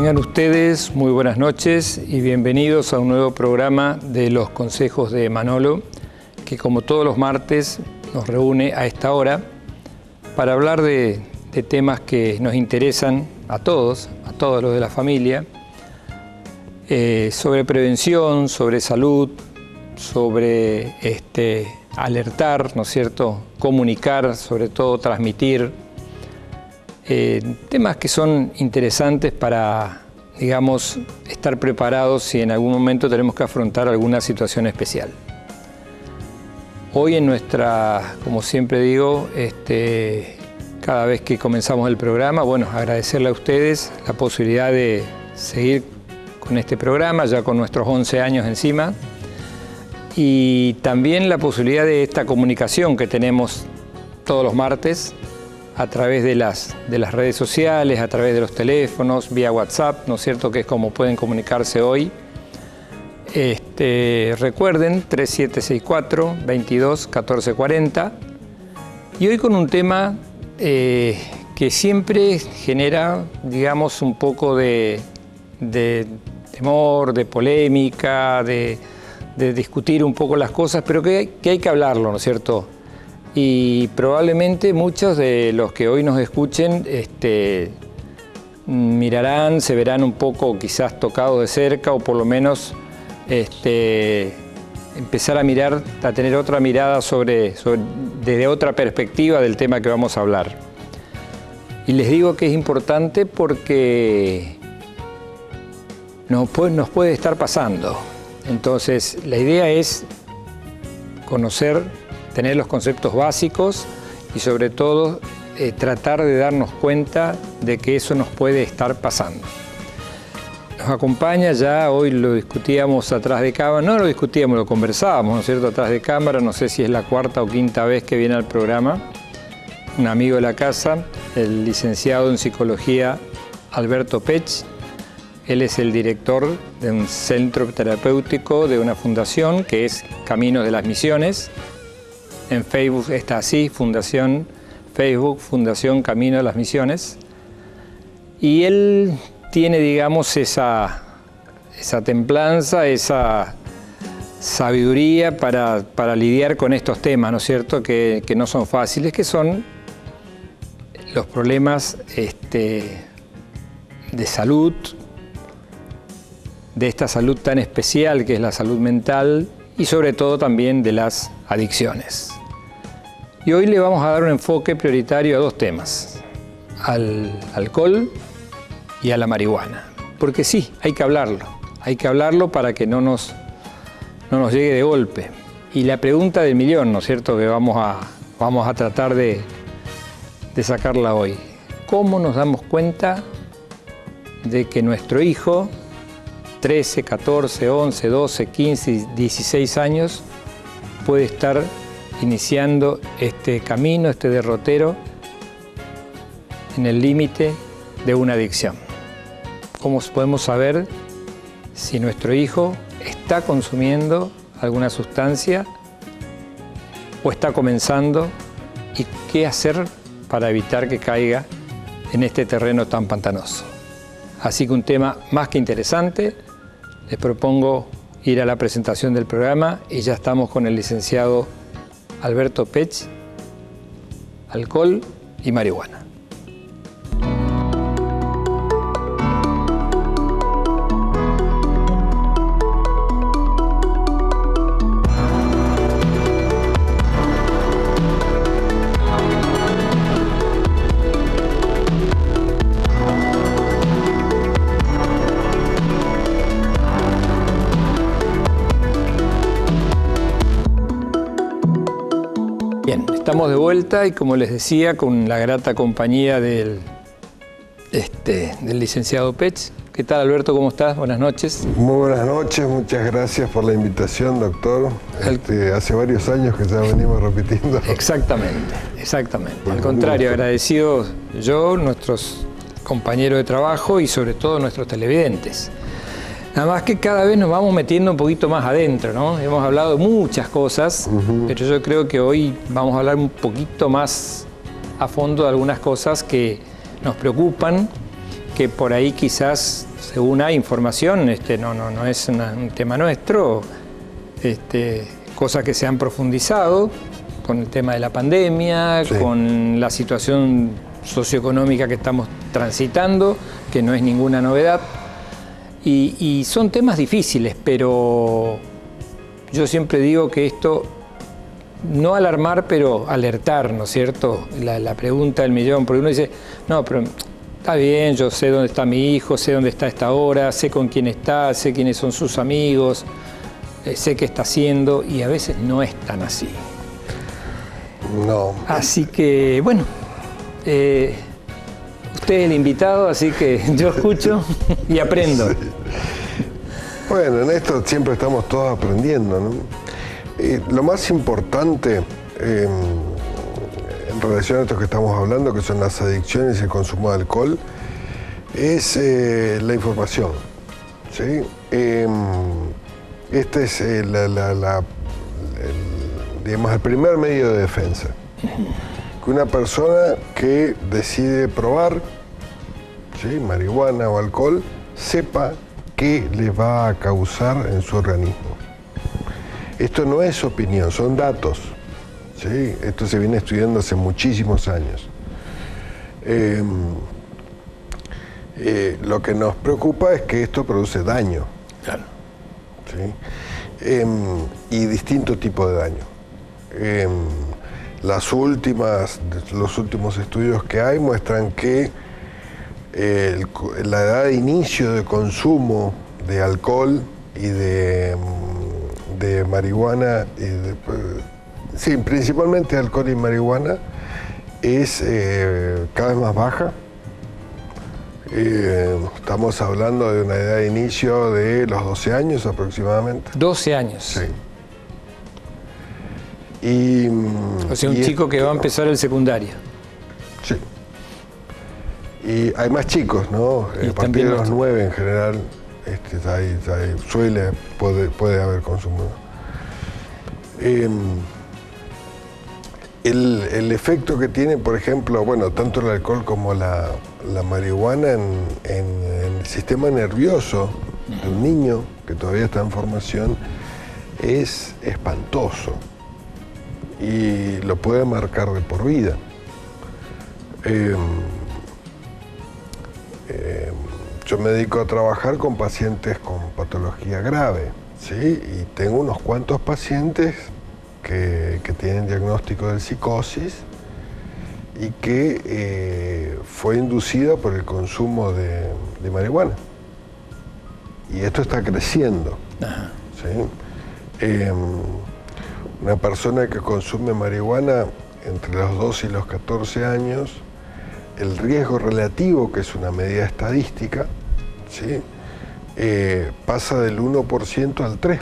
Tengan ustedes muy buenas noches y bienvenidos a un nuevo programa de los consejos de Manolo, que como todos los martes nos reúne a esta hora para hablar de temas que nos interesan a todos los de la familia, sobre prevención, sobre salud, sobre alertar, ¿no es cierto?, comunicar, sobre todo transmitir, temas que son interesantes para, digamos, estar preparados si en algún momento tenemos que afrontar alguna situación especial. Hoy en nuestra, como siempre digo, cada vez que comenzamos el programa, bueno, agradecerle a ustedes la posibilidad de seguir con este programa, ya con nuestros 11 años encima, y también la posibilidad de esta comunicación que tenemos todos los martes a través de las redes sociales, a través de los teléfonos, vía WhatsApp, ¿no es cierto?, que es como pueden comunicarse hoy. Recuerden, 3764-22-1440, y hoy con un tema que siempre genera, digamos, un poco de temor, de polémica, de discutir un poco las cosas, pero que hay que hablarlo, ¿no es cierto? Y probablemente muchos de los que hoy nos escuchen mirarán, se verán un poco quizás tocados de cerca, o por lo menos empezar a mirar, a tener otra mirada desde otra perspectiva del tema que vamos a hablar. Y les digo que es importante porque nos puede estar pasando. Entonces, la idea es conocer, tener los conceptos básicos y sobre todo tratar de darnos cuenta de que eso nos puede estar pasando. Nos acompaña ya, hoy lo discutíamos atrás de cámara, no lo discutíamos, lo conversábamos, ¿no es cierto?, atrás de cámara, no sé si es la cuarta o quinta vez que viene al programa, un amigo de la casa, el licenciado en psicología Alberto Pech. Él es el director de un centro terapéutico de una fundación que es Caminos de las Misiones. En Facebook está así, Fundación Camino de las Misiones. Y él tiene, digamos, esa templanza, esa sabiduría para lidiar con estos temas, ¿no es cierto?, que no son fáciles, que son los problemas de salud, de esta salud tan especial que es la salud mental y sobre todo también de las adicciones. Y hoy le vamos a dar un enfoque prioritario a dos temas, al alcohol y a la marihuana. Porque sí, hay que hablarlo para que no nos llegue de golpe. Y la pregunta del millón, ¿no es cierto?, que vamos a tratar de sacarla hoy. ¿Cómo nos damos cuenta de que nuestro hijo, 13, 14, 11, 12, 15, 16 años, puede estar iniciando este camino, este derrotero, en el límite de una adicción? ¿Cómo podemos saber si nuestro hijo está consumiendo alguna sustancia o está comenzando, y qué hacer para evitar que caiga en este terreno tan pantanoso? Así que un tema más que interesante. Les propongo ir a la presentación del programa y ya estamos con el licenciado Alberto Pech, alcohol y marihuana. Bien, estamos de vuelta y como les decía, con la grata compañía del licenciado Pech. ¿Qué tal, Alberto? ¿Cómo estás? Buenas noches. Muy buenas noches, muchas gracias por la invitación, doctor. Hace varios años que ya venimos repitiendo. Exactamente. Al contrario, agradecido yo, nuestros compañeros de trabajo y sobre todo nuestros televidentes. Nada más que cada vez nos vamos metiendo un poquito más adentro, ¿no? Hemos hablado de muchas cosas, pero yo creo que hoy vamos a hablar un poquito más a fondo de algunas cosas que nos preocupan que por ahí quizás, según hay información, no es un tema nuestro, cosas que se han profundizado con el tema de la pandemia, sí, con la situación socioeconómica que estamos transitando, que no es ninguna novedad, y son temas difíciles, pero yo siempre digo que esto, no alarmar, pero alertar, ¿no es cierto? La pregunta del millón, porque uno dice, no, pero está bien, yo sé dónde está mi hijo, sé dónde está a esta hora, sé con quién está, sé quiénes son sus amigos, sé qué está haciendo, y a veces no es tan así. No. Así que, bueno, usted es el invitado, así que yo escucho y aprendo. Sí. Bueno, en esto siempre estamos todos aprendiendo, ¿no? Lo más importante en relación a esto que estamos hablando, que son las adicciones y el consumo de alcohol, es la información, ¿sí? Este es digamos, el primer medio de defensa. Que una persona que decide probar, ¿sí?, marihuana o alcohol, sepa qué le va a causar en su organismo. Esto no es opinión, son datos, ¿sí? Esto se viene estudiando hace muchísimos años. Lo que nos preocupa es que esto produce daño. Claro. ¿Sí? Y distintos tipos de daño. Los últimos estudios que hay muestran que la edad de inicio de consumo de alcohol y de marihuana, sí, principalmente alcohol y marihuana, es cada vez más baja. Estamos hablando de una edad de inicio de los 12 años aproximadamente. 12 años. Sí. O sea, un chico que va a empezar el secundario. Sí. Y hay más chicos, ¿no? A partir de los 9 en general, puede haber consumo. El efecto que tiene, por ejemplo, bueno, tanto el alcohol como la marihuana en el sistema nervioso de un niño que todavía está en formación es espantoso y lo puede marcar de por vida. Yo me dedico a trabajar con pacientes con patología grave, ¿sí? Y tengo unos cuantos pacientes que tienen diagnóstico de psicosis y que fue inducida por el consumo de marihuana. Y esto está creciendo. Ajá. ¿Sí? Una persona que consume marihuana entre los 12 y los 14 años, el riesgo relativo, que es una medida estadística, ¿sí?, pasa del 1% al 3%.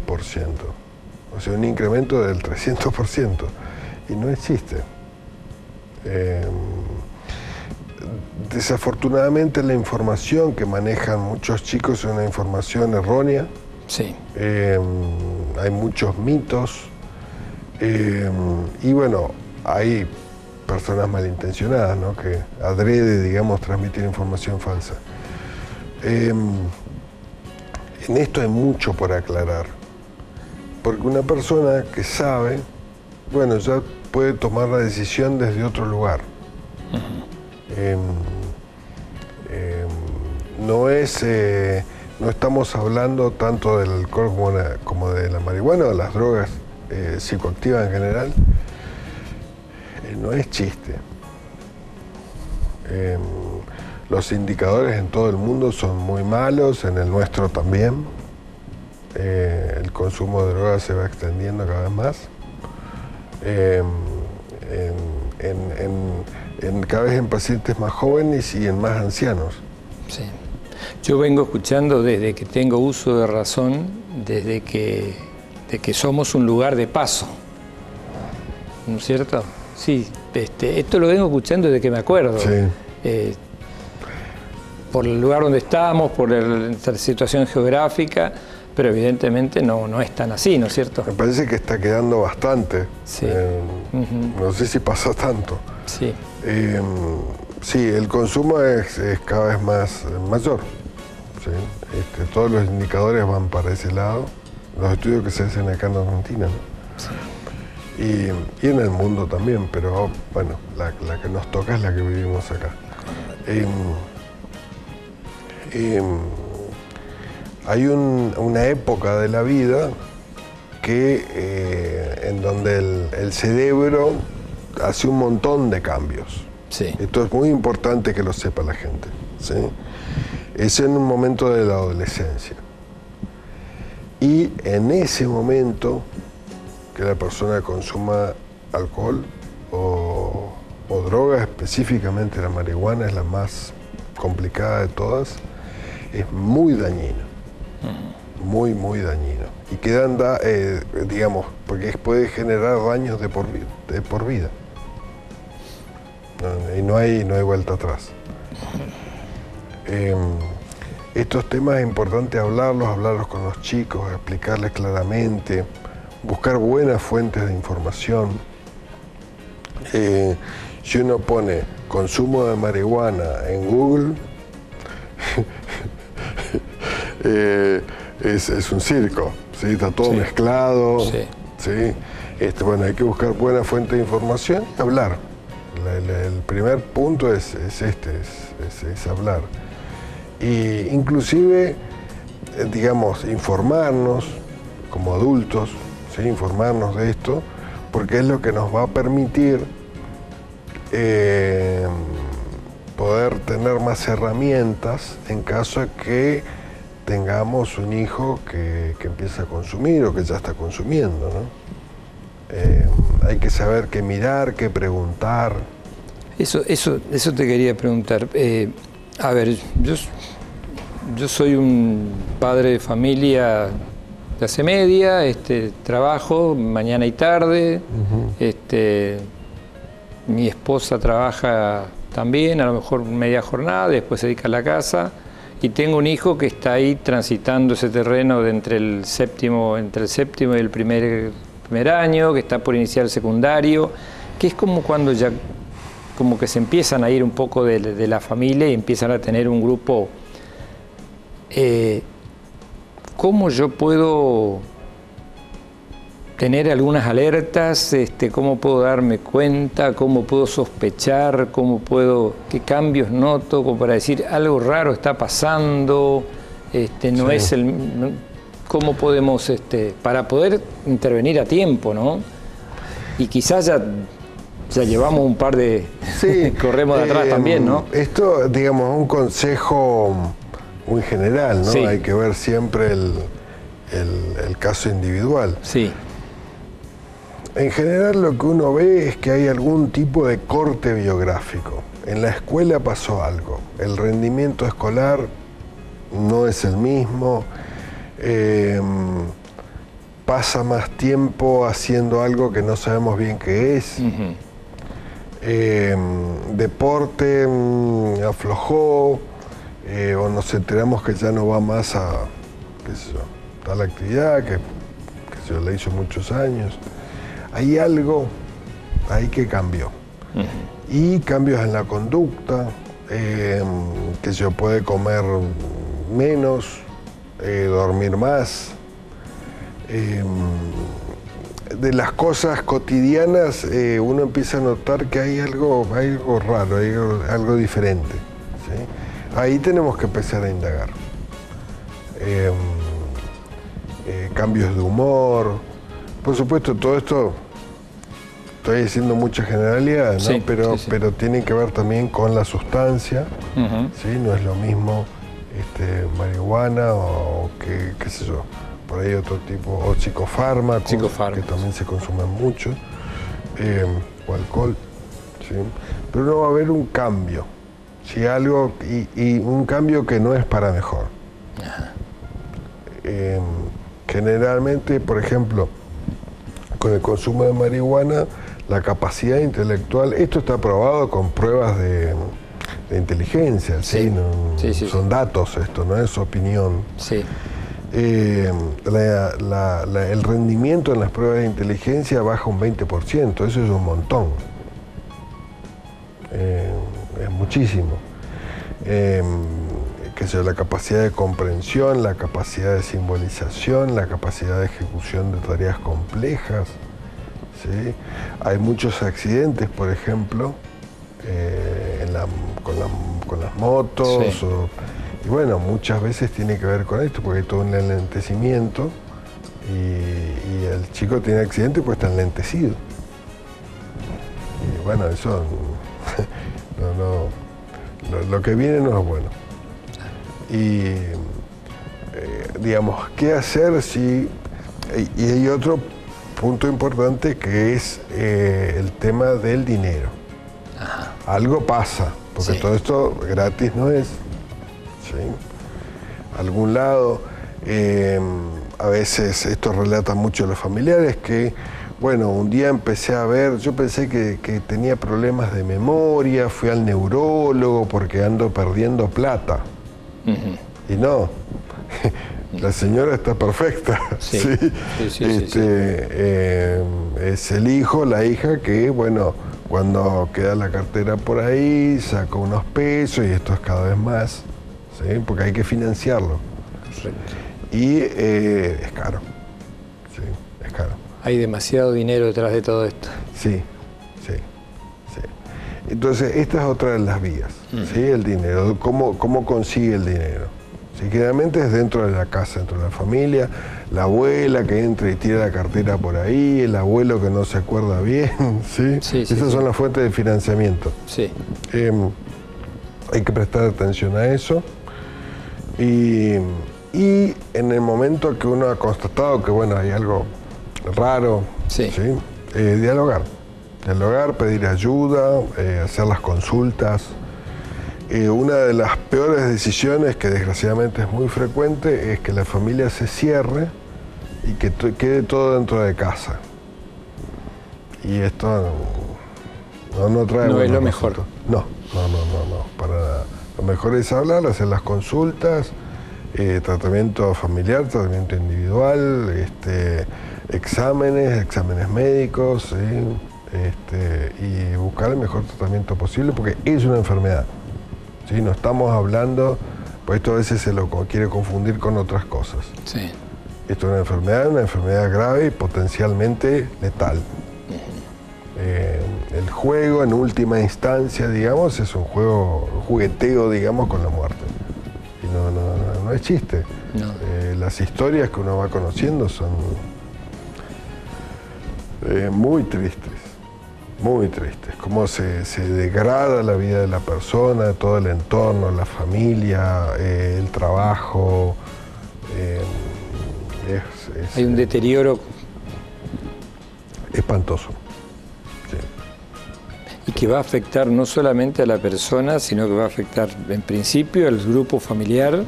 O sea, un incremento del 300%. Y no existe. Desafortunadamente la información que manejan muchos chicos es una información errónea. Sí. Hay muchos mitos. Y bueno, hay personas malintencionadas, ¿no?, que adrede, digamos, transmitir información falsa. En esto hay mucho por aclarar, porque una persona que sabe, bueno, ya puede tomar la decisión desde otro lugar. No estamos hablando tanto del alcohol como de la marihuana o de las drogas psicoactivas en general. No es chiste. Los indicadores en todo el mundo son muy malos, en el nuestro también. El consumo de drogas se va extendiendo cada vez más. Cada vez en pacientes más jóvenes y en más ancianos. Sí. Yo vengo escuchando desde que tengo uso de razón, de que somos un lugar de paso, ¿no es cierto? Sí, esto lo vengo escuchando desde que me acuerdo. Sí. Por el lugar donde estamos, por la situación geográfica, pero evidentemente no es tan así, ¿no es cierto? Me parece que está quedando bastante. Sí. No sé si pasa tanto. Sí. Sí, el consumo es cada vez más mayor. ¿Sí? Todos los indicadores van para ese lado. Los estudios que se hacen acá en Argentina, ¿no? Sí. Y en el mundo también, pero bueno, la que nos toca es la que vivimos acá. Hay una época de la vida en donde el cerebro hace un montón de cambios. Sí. Esto es muy importante que lo sepa la gente, ¿sí? Es en un momento de la adolescencia. Y en ese momento que la persona consuma alcohol o droga, específicamente la marihuana es la más complicada de todas, es muy dañino. Muy, muy dañino. Y quedan, digamos, porque puede generar daños de por vida. Y no hay vuelta atrás. Estos temas es importante hablarlos con los chicos, explicarles claramente, buscar buenas fuentes de información. Si uno pone consumo de marihuana en Google, es un circo, ¿sí? Está todo mezclado. Sí. ¿Sí? Bueno, hay que buscar buena fuente de información y hablar. El primer punto es hablar. Y inclusive, digamos, informarnos como adultos, ¿sí? Informarnos de esto, porque es lo que nos va a permitir poder tener más herramientas en caso de que tengamos un hijo que empieza a consumir o que ya está consumiendo, ¿no? Hay que saber qué mirar, qué preguntar. Eso te quería preguntar. A ver, yo soy un padre de familia de clase media, trabajo mañana y tarde, mi esposa trabaja también, a lo mejor media jornada, después se dedica a la casa, y tengo un hijo que está ahí transitando ese terreno de entre el séptimo y el primer año, que está por iniciar el secundario, que es como cuando ya como que se empiezan a ir un poco de la familia y empiezan a tener un grupo. ¿Cómo yo puedo tener algunas alertas? ¿Cómo puedo darme cuenta? ¿Cómo puedo sospechar? ¿Qué cambios noto? Como para decir, algo raro está pasando, no es ¿cómo podemos, para poder intervenir a tiempo, ¿no? Y quizás ya llevamos un par de... Sí, corremos de atrás también, ¿no? Esto, digamos, es un consejo muy general, ¿no? Sí. Hay que ver siempre el caso individual. Sí. En general lo que uno ve es que hay algún tipo de corte biográfico. En la escuela pasó algo. El rendimiento escolar no es el mismo. Pasa más tiempo haciendo algo que no sabemos bien qué es. Deporte aflojó, o nos enteramos que ya no va más a, qué sé yo, tal actividad que yo la hizo muchos años. Hay algo ahí que cambió. Y cambios en la conducta, que yo puede comer menos, dormir más. De las cosas cotidianas uno empieza a notar que hay algo raro, hay algo diferente, ¿sí? Ahí tenemos que empezar a indagar. Cambios de humor, por supuesto todo esto, estoy diciendo muchas generalidades, ¿no? Sí, pero tiene que ver también con la sustancia, ¿sí? No es lo mismo marihuana o qué sé yo, por ahí otro tipo, o psicofármacos. Que también se consumen mucho, o alcohol, ¿sí? Pero no va a haber un cambio, ¿sí? Algo, y un cambio que no es para mejor. Generalmente, por ejemplo, con el consumo de marihuana, la capacidad intelectual, esto está probado con pruebas de inteligencia, ¿sí? Son datos, esto no es opinión. Sí. El rendimiento en las pruebas de inteligencia baja un 20%, eso es un montón. Es muchísimo. Que sea la capacidad de comprensión, la capacidad de simbolización, la capacidad de ejecución de tareas complejas. ¿Sí? Hay muchos accidentes, por ejemplo, con las motos, sí. y bueno, muchas veces tiene que ver con esto, porque hay todo un enlentecimiento y el chico tiene accidente porque está enlentecido. Y bueno, eso lo que viene no es bueno. Y digamos, ¿qué hacer si...? Y hay otro punto importante que es el tema del dinero. Ajá. Algo pasa, porque Sí. todo esto gratis no es. ¿Sí? Algún lado, a veces esto relata mucho a los familiares que, bueno, un día empecé a ver, yo pensé que tenía problemas de memoria, fui al neurólogo porque ando perdiendo plata. Y no, la señora está perfecta. Sí. ¿sí? Sí. Es el hijo, la hija que, bueno, cuando queda la cartera por ahí, saca unos pesos y esto es cada vez más, ¿sí? Porque hay que financiarlo. Correcto. Y es caro. Sí, es caro. Hay demasiado dinero detrás de todo esto. Sí. Entonces, esta es otra de las vías, ¿sí? El dinero. ¿Cómo consigue el dinero? ¿Sí? Generalmente es dentro de la casa, dentro de la familia, la abuela que entra y tira la cartera por ahí, el abuelo que no se acuerda bien, ¿sí? Esas son las fuentes de financiamiento. Sí. Hay que prestar atención a eso. Y en el momento que uno ha constatado que, bueno, hay algo raro, Sí. dialogar. Dialogar, pedir ayuda, hacer las consultas. Una de las peores decisiones, que desgraciadamente es muy frecuente, es que la familia se cierre y que quede todo dentro de casa. Y esto no trae No es lo buenos mejor. resultados. No, para nada. Lo mejor es hablar, hacer las consultas, tratamiento familiar, tratamiento individual, exámenes médicos, ¿sí? Y buscar el mejor tratamiento posible, porque es una enfermedad. ¿Sí? No estamos hablando, pues esto a veces se lo quiere confundir con otras cosas. Sí. Esto es una enfermedad grave y potencialmente letal. El juego, en última instancia, digamos, es un jugueteo, digamos, con la muerte. Y no es chiste. No. Las historias que uno va conociendo son muy tristes. Muy tristes, cómo se degrada la vida de la persona, todo el entorno, la familia, el trabajo. Hay un deterioro. Espantoso. Sí. Y que va a afectar no solamente a la persona, sino que va a afectar en principio al grupo familiar.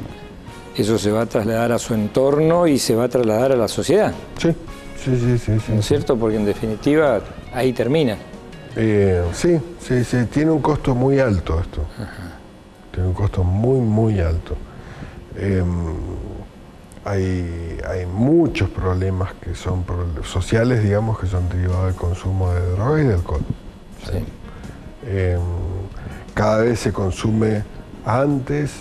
Eso se va a trasladar a su entorno y se va a trasladar a la sociedad. Sí. ¿No es cierto? Porque en definitiva ahí termina. Sí, tiene un costo muy alto esto. Ajá. Tiene un costo muy alto. Hay muchos problemas que son sociales, digamos, que son derivados del consumo de drogas y de alcohol. ¿Sí? Sí. Cada vez se consume antes,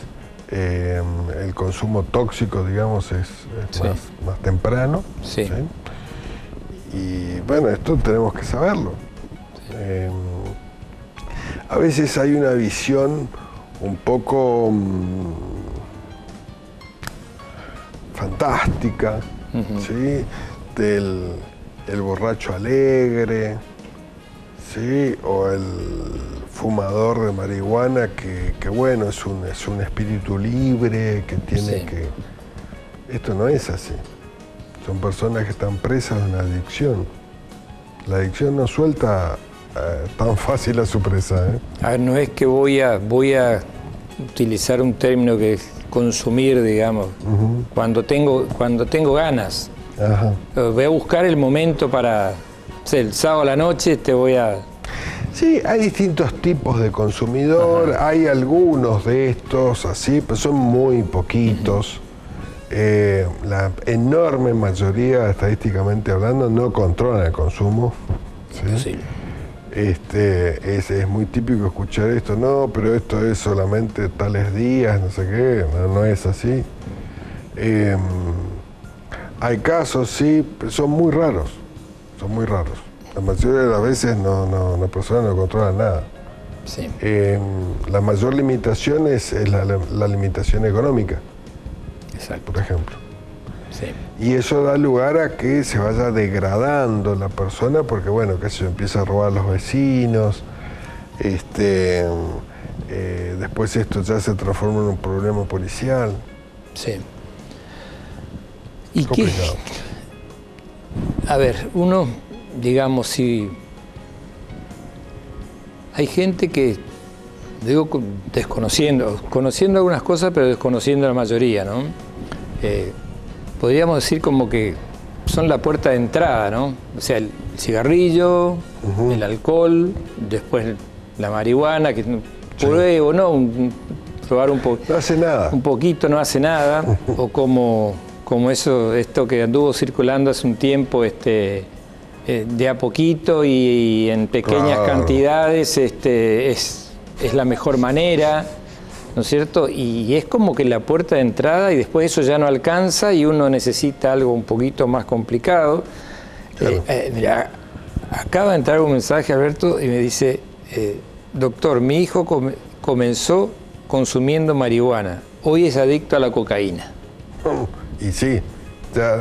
el consumo tóxico, digamos, es Sí. más temprano. Sí. ¿Sí? Y bueno, esto tenemos que saberlo. A veces hay una visión un poco fantástica, ¿sí? Del el borracho alegre, ¿sí? O el fumador de marihuana que bueno, es un espíritu libre, que tiene Sí. que... Esto no es así. Son personas que están presas de una adicción. La adicción no suelta tan fácil a su presa. A ver, no es que voy a utilizar un término que es consumir, digamos, cuando tengo ganas. Ajá. Voy a buscar el momento para, no sé, el sábado a la noche te voy a... Sí, hay distintos tipos de consumidor, hay algunos de estos así, pero son muy poquitos. La enorme mayoría, estadísticamente hablando, no controlan el consumo. ¿sí? Sí. Es muy típico escuchar esto, no, pero esto es solamente tales días, no sé qué, no es así. Hay casos, sí, pero son muy raros. La mayoría de las veces la persona no controla nada. Sí. La mayor limitación es la limitación económica, Exacto. por ejemplo. Sí. Y eso da lugar a que se vaya degradando la persona, porque bueno, que se empieza a robar a los vecinos, después esto ya se transforma en un problema policial. Sí. ¿Y qué? Complicado. A ver, uno, digamos, si hay gente que, digo, conociendo algunas cosas, pero desconociendo la mayoría, ¿no? Podríamos decir como que son la puerta de entrada, ¿no? O sea, el cigarrillo, el alcohol, después la marihuana, que pruebo, ¿no? Probar un poco. No hace nada. Un poquito no hace nada, o como esto que anduvo circulando hace un tiempo, de a poquito y en pequeñas cantidades, es la mejor manera, ¿no es cierto? Y es como que la puerta de entrada, y después eso ya no alcanza y uno necesita algo un poquito más complicado. Claro. Mira, acaba de entrar un mensaje, Alberto, y me dice, doctor, mi hijo comenzó consumiendo marihuana, hoy es adicto a la cocaína. Y sí, ya,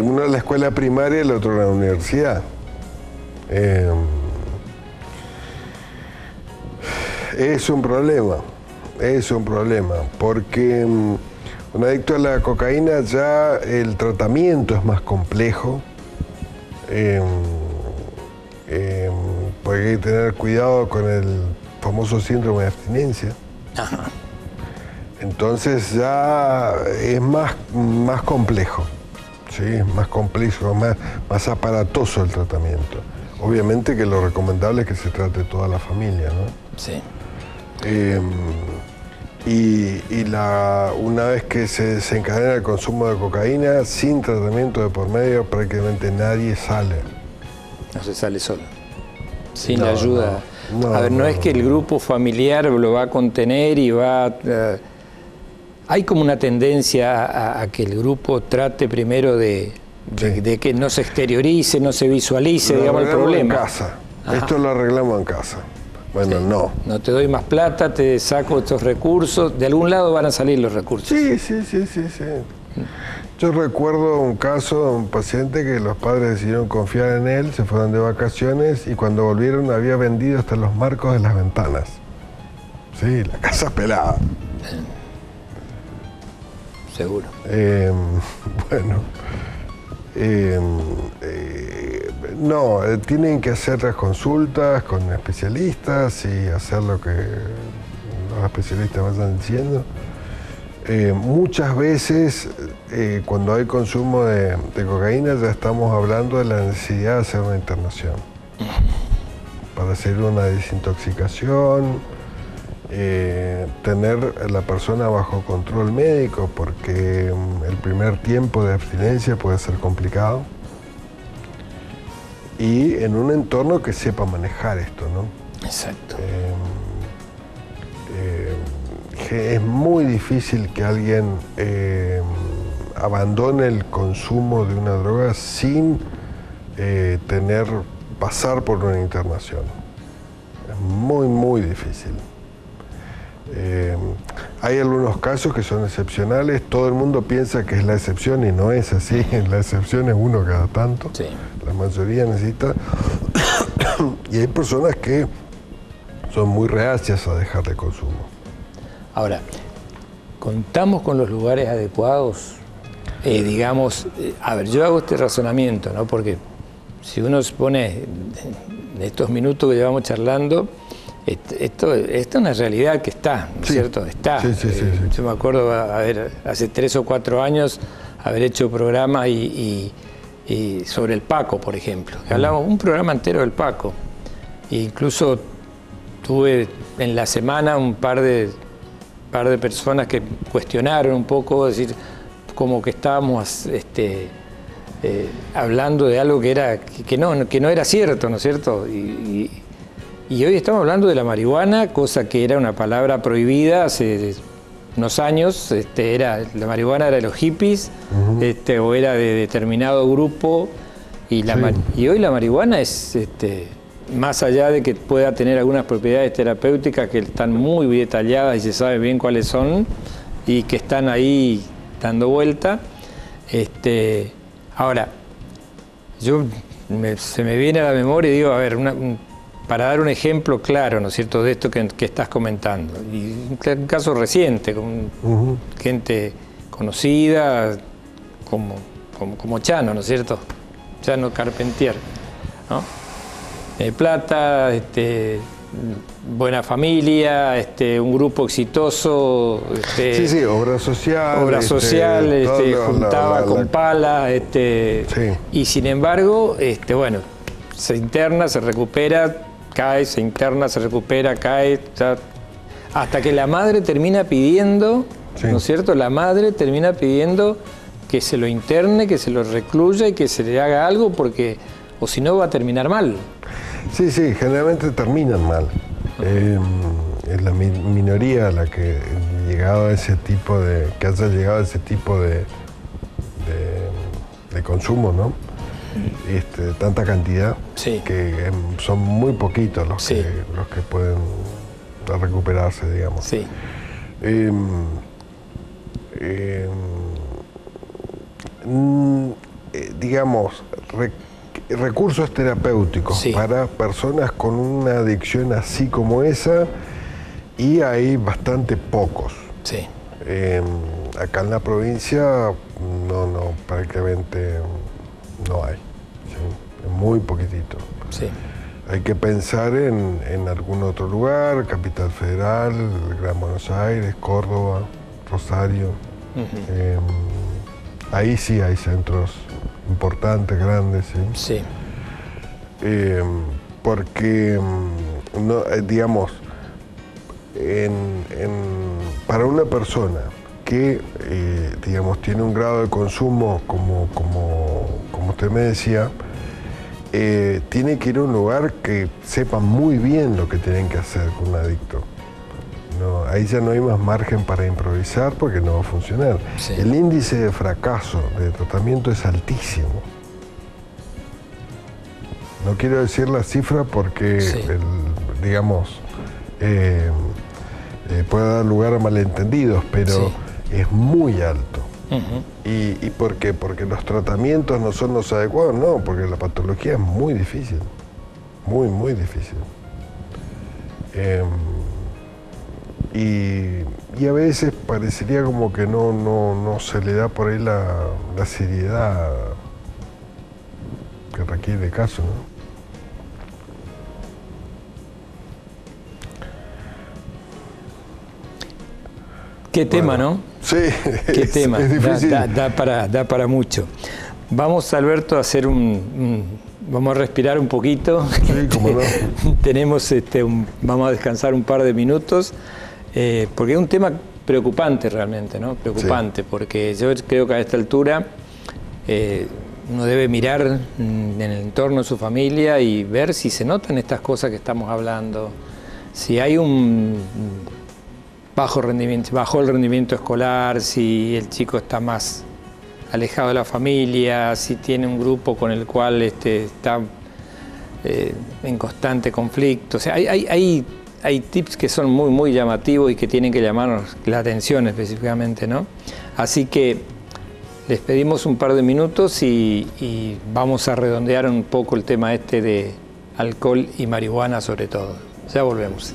uno en la escuela primaria y el otro en la universidad. Es un problema, porque un adicto a la cocaína ya el tratamiento es más complejo, porque hay que tener cuidado con el famoso síndrome de abstinencia. Ajá. Entonces ya es más complejo, ¿sí? Es más complejo, más aparatoso el tratamiento. Obviamente que lo recomendable es que se trate toda la familia, ¿no? Sí. Una vez que se desencadena el consumo de cocaína, sin tratamiento de por medio, prácticamente nadie sale. No se sale solo. Sin la ayuda. No es que el grupo familiar lo va a contener y va hay como una tendencia a que el grupo trate primero de que no se exteriorice, no se visualice, digamos, el problema. En casa. Esto lo arreglamos en casa. Bueno, sí. No te doy más plata, te saco estos recursos. De algún lado van a salir los recursos. Sí. Yo recuerdo un caso de un paciente que los padres decidieron confiar en él, se fueron de vacaciones y cuando volvieron había vendido hasta los marcos de las ventanas. Sí, la casa pelada. Seguro. Tienen que hacer las consultas con especialistas y hacer lo que los especialistas vayan diciendo. Muchas veces, cuando hay consumo de cocaína, ya estamos hablando de la necesidad de hacer una internación para hacer una desintoxicación, tener a la persona bajo control médico, porque el primer tiempo de abstinencia puede ser complicado, y en un entorno que sepa manejar esto, ¿no? Exacto. Es muy difícil que alguien abandone el consumo de una droga sin pasar por una internación. Es muy difícil. Hay algunos casos que son excepcionales, todo el mundo piensa que es la excepción y no es así, la excepción es uno cada tanto, sí. La mayoría necesita, y hay personas que son muy reacias a dejar de consumo. Ahora, ¿contamos con los lugares adecuados? A ver, yo hago este razonamiento, ¿no? Porque si uno se pone en estos minutos que llevamos charlando, esto es una realidad que está, ¿no es cierto? Está. Sí. Yo me acuerdo, hace 3 o 4 años, haber hecho programas y sobre el Paco, por ejemplo. Hablamos un programa entero del Paco. E incluso tuve en la semana un par de personas que cuestionaron un poco, decir, como que estábamos hablando de algo que no era cierto, ¿no es cierto? Y hoy estamos hablando de la marihuana, cosa que era una palabra prohibida hace unos años. La marihuana era de los hippies, o era de determinado grupo, y hoy la marihuana es, más allá de que pueda tener algunas propiedades terapéuticas que están muy bien detalladas y se sabe bien cuáles son, y que están ahí dando vuelta. Ahora, se me viene a la memoria y digo, a ver, para dar un ejemplo claro, ¿no es cierto?, de esto que estás comentando. Y un caso reciente, con gente conocida, como Chano, ¿no es cierto? Chano Carpentier, ¿no? Plata, buena familia, un grupo exitoso. Sí, obra social. Obra social, juntaba con pala, sí. Y sin embargo, bueno, se interna, se recupera, cae, se interna, se recupera, cae, hasta que la madre termina pidiendo, sí, ¿no es cierto? La madre termina pidiendo que se lo interne, que se lo recluya y que se le haga algo, porque, o si no, va a terminar mal. Sí, generalmente terminan mal. Es la minoría la que haya llegado a ese tipo de consumo, ¿no? Tanta cantidad, sí, que son muy poquitos los que pueden recuperarse, digamos. Sí. Digamos, recursos terapéuticos, sí, para personas con una adicción así como esa, y hay bastante pocos. Sí. Acá en la provincia prácticamente no hay, ¿sí? Muy poquitito. Sí. Hay que pensar en algún otro lugar, Capital Federal, Gran Buenos Aires, Córdoba, Rosario. Ahí sí hay centros importantes, grandes, ¿sí? Sí. Porque, digamos, para una persona que, digamos, tiene un grado de consumo como usted me decía, tiene que ir a un lugar que sepa muy bien lo que tienen que hacer con un adicto. No, ahí ya no hay más margen para improvisar porque no va a funcionar. Sí. El índice de fracaso de tratamiento es altísimo. No quiero decir la cifra porque, sí, digamos, puede dar lugar a malentendidos, pero sí, es muy alto. ¿Y por qué? Porque los tratamientos no son los adecuados, no, porque la patología es muy difícil, muy difícil. Y a veces parecería como que no se le da por ahí la seriedad que requiere el caso, ¿no? Qué tema, ¿no? Sí, qué tema. Es difícil. Da para mucho. Vamos, Alberto, a hacer vamos a respirar un poquito. Sí, cómo no. Tenemos vamos a descansar un par de minutos, porque es un tema preocupante realmente, ¿no? Preocupante, sí, porque yo creo que a esta altura uno debe mirar en el entorno de su familia y ver si se notan estas cosas que estamos hablando, si hay bajo el rendimiento escolar, si el chico está más alejado de la familia, si tiene un grupo con el cual está en constante conflicto. O sea, hay tips que son muy llamativos y que tienen que llamarnos la atención específicamente, ¿no? Así que les pedimos un par de minutos y vamos a redondear un poco el tema de alcohol y marihuana sobre todo. Ya volvemos.